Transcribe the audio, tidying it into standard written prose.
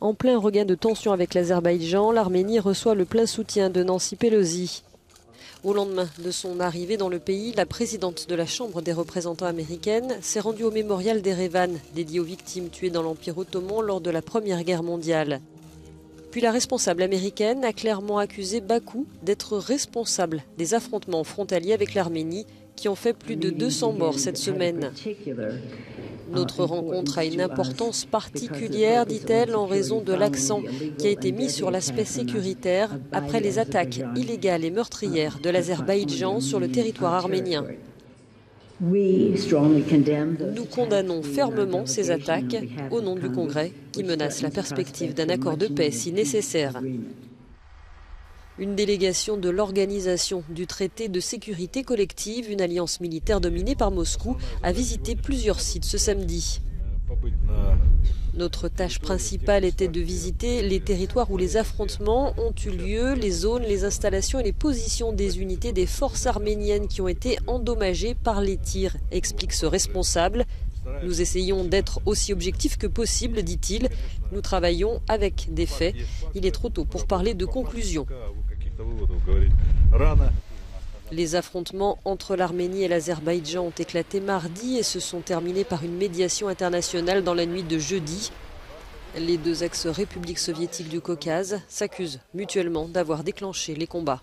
En plein regain de tension avec l'Azerbaïdjan, l'Arménie reçoit le plein soutien de Nancy Pelosi. Au lendemain de son arrivée dans le pays, la présidente de la Chambre des représentants américaine s'est rendue au mémorial d'Erevan, dédié aux victimes tuées dans l'Empire ottoman lors de la Première Guerre mondiale. Puis la responsable américaine a clairement accusé Bakou d'être responsable des affrontements frontaliers avec l'Arménie qui ont fait plus de 200 morts cette semaine. Notre rencontre a une importance particulière, dit-elle, en raison de l'accent qui a été mis sur l'aspect sécuritaire après les attaques illégales et meurtrières de l'Azerbaïdjan sur le territoire arménien. Nous condamnons fermement ces attaques au nom du Congrès qui menace la perspective d'un accord de paix si nécessaire. Une délégation de l'Organisation du traité de sécurité collective, une alliance militaire dominée par Moscou, a visité plusieurs sites ce samedi. Notre tâche principale était de visiter les territoires où les affrontements ont eu lieu, les zones, les installations et les positions des unités des forces arméniennes qui ont été endommagées par les tirs, explique ce responsable. Nous essayons d'être aussi objectifs que possible, dit-il. Nous travaillons avec des faits. Il est trop tôt pour parler de conclusions. Les affrontements entre l'Arménie et l'Azerbaïdjan ont éclaté mardi et se sont terminés par une médiation internationale dans la nuit de jeudi. Les deux ex-républiques soviétiques du Caucase s'accusent mutuellement d'avoir déclenché les combats.